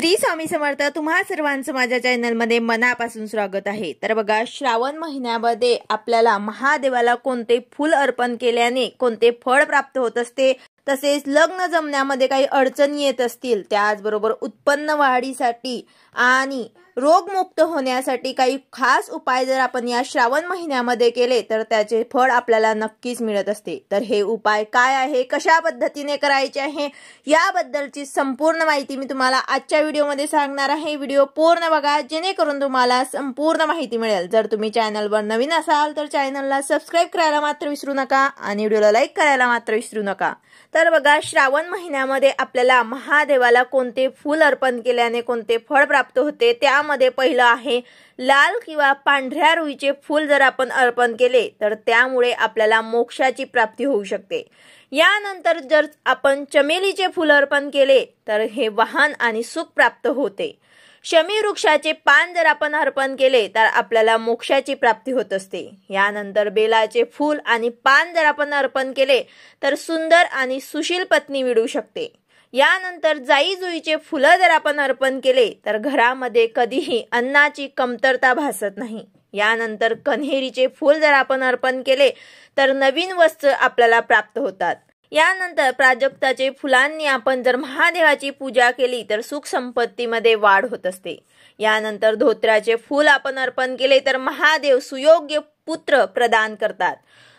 श्री स्वामी समर्थ. तुम्हा सर्वांचं माझ्या चॅनलमध्ये मनापासून स्वागत आहे. तर बघा, श्रावण महिन्यामध्ये आपल्याला महादेवाला कोणते फूल अर्पण केल्याने कोणते फळ प्राप्त होत असते, तसेच लग्न जमण्यामध्ये काही अडचणी येत असतील, त्याचबरोबर उत्पन्न वाढीसाठी आणि रोगमुक्त होण्यासाठी काही खास उपाय जर आपण या श्रावण महिन्यामध्ये केले तर त्याचे फळ आपल्याला नक्कीच मिळत असते. तर हे उपाय काय आहे, कशा पद्धतीने करायचे आहे, याबद्दलची संपूर्ण माहिती मी तुम्हाला आजच्या व्हिडिओमध्ये सांगणार आहे. व्हिडिओ पूर्ण बघा जेणेकरून तुम्हाला संपूर्ण माहिती मिळेल. जर तुम्ही चॅनलवर नवीन असाल तर चॅनलला सबस्क्राइब करायला मात्र विसरू नका आणि व्हिडिओला लाईक करायला मात्र विसरू नका. तर बघा, श्रावण महिन्यामध्ये आपल्याला महादेवाला कोणते फूल अर्पण केल्याने कोणते फळ प्राप्त होते, त्यामध्ये पहिलं आहे लाल किंवा पांढऱ्या रुईचे फूल जर आपण अर्पण केले तर त्यामुळे आपल्याला मोक्षाची प्राप्ती होऊ शकते. यानंतर जर आपण चमेलीचे फूल अर्पण केले तर हे वाहन आणि सुख प्राप्त होते. शमी वृक्षाचे पान जर आपण अर्पण केले तर आपल्याला मोक्षाची प्राप्ती होत असते. यानंतर बेलाचे फूल आणि पान जर आपण अर्पण केले तर सुंदर आणि सुशील पत्नी मिळू शकते. यानंतर जाई जुईचे फुलं जर आपण अर्पण केले तर घरामध्ये कधीही अन्नाची कमतरता भासत नाही. यानंतर कन्हेरीचे फूल जर आपण अर्पण केले तर नवीन वस्त्र आपल्याला प्राप्त होतात. यानंतर प्राजक्ताचे फुलांनी आपण जर महादेवाची पूजा केली तर सुख संपत्तीमध्ये वाढ होत असते. यानंतर धोत्र्याचे फूल आपण अर्पण केले तर महादेव सुयोग्य पुत्र प्रदान करतात,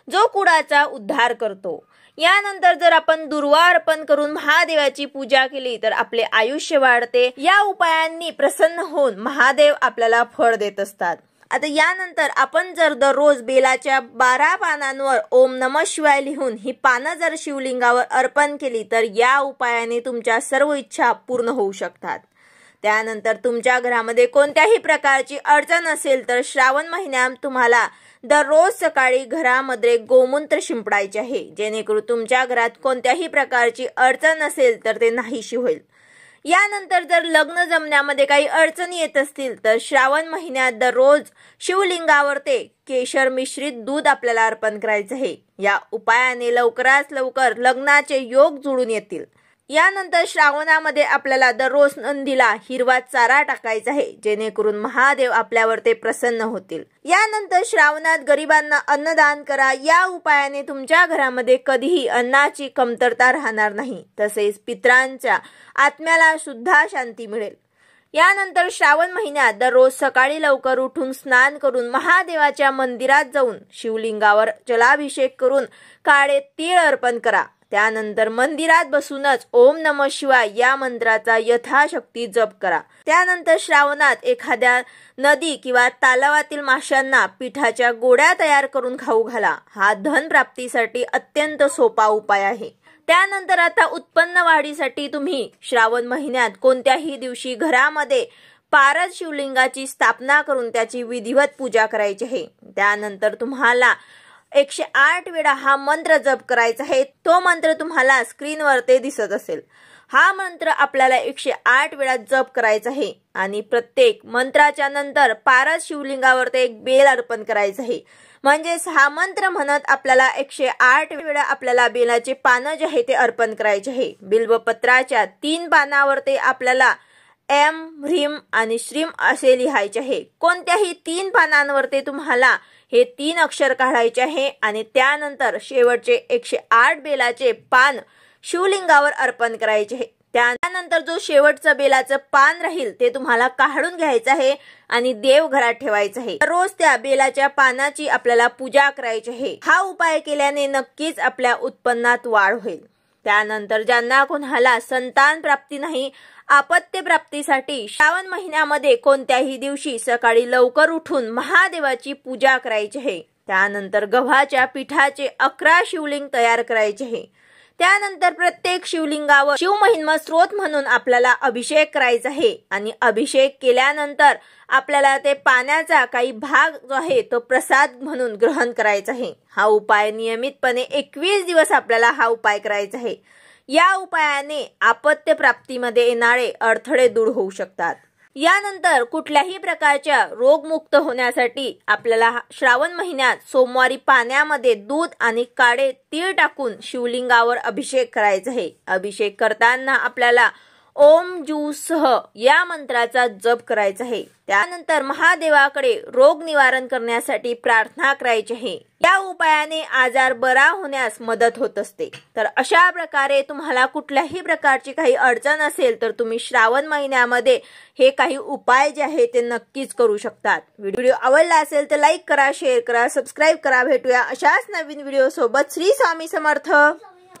जो कुळाचा उद्धार करतो. यानंतर जर आपण दुर्वा अर्पण करून महादेवाची पूजा केली तर आपले आयुष्य वाढते. या उपायांनी प्रसन्न होऊन महादेव आपल्याला फळ देत असतात. आता यानंतर आपण जर दररोज बेलाच्या 12 पानांवर ओम नमः शिवाय लिहून ही पानं जर शिवलिंगावर अर्पण केली तर या उपायाने तुमच्या सर्व इच्छा पूर्ण होऊ शकतात. त्यानंतर तुमच्या घरामध्ये कोणत्याही प्रकारची अडचण असेल तर श्रावण महिन्यात तुम्हाला दररोज सकाळी घरामध्ये गोमूत्र शिंपडायचे आहे, जेणेकरून तुमच्या घरात कोणत्याही प्रकारची अडचण असेल तर ते नाहीशी होईल. यानंतर जर लग्न जमण्यामध्ये काही अडचणी येत असतील तर श्रावण महिन्यात दररोज शिवलिंगावर ते केशर मिश्रित दूध आपल्याला अर्पण करायचे आहे. या उपायाने लवकरात लवकर लग्नाचे योग जुळून येतील. यानंतर श्रावणामध्ये आपल्याला दररोज नंदीला हिरवा चारा टाकायचा आहे, जेणेकरून महादेव आपल्यावर ते प्रसन्न होतील. यानंतर श्रावणात गरिबांना अन्नदान करा. या उपायाने तुमच्या घरामध्ये कधीही अन्नाची कमतरता राहणार नाही, तसेच पितरांच्या आत्म्याला सुद्धा शांती मिळेल. यानंतर श्रावण महिन्यात दररोज सकाळी लवकर उठून स्नान करून महादेवाच्या मंदिरात जाऊन शिवलिंगावर जलाभिषेक करून काळे तीळ अर्पण करा. त्यानंतर मंदिरात बसूनच ओम नमः शिवाय या मंत्राचा यथाशक्ती जप करा. त्यानंतर श्रावणात एखाद्या नदी किंवा तलावातील माशांना पिठाच्या गोळ्या तयार करून खाऊ घाला. हा धन प्राप्तीसाठी अत्यंत सोपा उपाय आहे. त्यानंतर आता उत्पन्न वाढीसाठी तुम्ही श्रावण महिन्यात कोणत्याही दिवशी घरामध्ये पारद शिवलिंगाची स्थापना करून त्याची विधिवत पूजा करायची आहे. त्यानंतर तुम्हाला 108 वेळा हा मंत्र जप करायचा आहे. तो मंत्र तुम्हाला स्क्रीनवर ते दिसत असेल. हा मंत्र आपल्याला 108 वेळा जप करायचा आहे आणि प्रत्येक मंत्राच्या नंतर पारद शिवलिंगावर ते एक बेल अर्पण करायचं आहे. म्हणजेच हा मंत्र म्हणत आपल्याला 108 वेळा आपल्याला बेलाचे पानं जे आहे ते अर्पण करायचे आहे. बिल्वपत्राच्या 3 पानावर ते आपल्याला एम ह्रीम आणि श्रीम असे लिहायचे आहे. कोणत्याही 3 पानांवर ते तुम्हाला हे 3 अक्षर काढायचे आहे आणि त्यानंतर शेवटचे 108 बेलाचे पान शिवलिंगावर अर्पण करायचे आहे. त्यानंतर जो शेवटचं बेलाचं पान राहील ते तुम्हाला काढून घ्यायचं आहे आणि देवघरात ठेवायचं आहे. रोज त्या बेलाच्या पानाची आपल्याला पूजा करायची आहे. हा उपाय केल्याने नक्कीच आपल्या उत्पन्नात वाढ होईल. त्यानंतर ज्यांना कोणाला संतान प्राप्ती नाही, आपत्य प्राप्तीसाठी श्रावण महिन्यामध्ये कोणत्याही दिवशी सकाळी लवकर उठून महादेवाची पूजा करायची आहे. त्यानंतर गव्हाच्या पिठाचे 11 शिवलिंग तयार करायचे आहे. त्यानंतर प्रत्येक शिवलिंगावर शिवमहिमा स्त्रोत म्हणून आपल्याला अभिषेक करायचा आहे आणि अभिषेक केल्यानंतर आपल्याला ते पाण्याचा काही भाग जो आहे तो प्रसाद म्हणून ग्रहण करायचा आहे. हा उपाय नियमितपणे 21 दिवस आपल्याला हा उपाय करायचा आहे. या उपायाने आपत्य प्राप्तीमध्ये येणारे अडथळे दूर होऊ शकतात. यानंतर कुठल्याही प्रकारच्या रोगमुक्त होण्यासाठी आपल्याला श्रावण महिन्यात सोमवारी पाण्यामध्ये दूध आणि काळे तीळ टाकून शिवलिंगावर अभिषेक करायचा आहे. अभिषेक करताना आपल्याला ओम जू सह या मंत्राचा जप करायचा आहे। त्यानंतर महादेवाकडे रोग निवारण करण्यासाठी प्रार्थना करायची आहे। या उपायाने आजार बरा होण्यास मदत होत असते। तर अशा प्रकारे तुम्हाला कुठल्याही प्रकारची काही अडचण असेल तर तुम्ही श्रावण महिन्यामध्ये हे काही उपाय जे आहे ते नक्कीच करू शकतात। व्हिडिओ आवडला असेल तर लाईक करा, शेअर करा, सबस्क्राईब करा। भेटूया अशाच नवीन व्हिडिओ सोबत। श्री स्वामी समर्थ।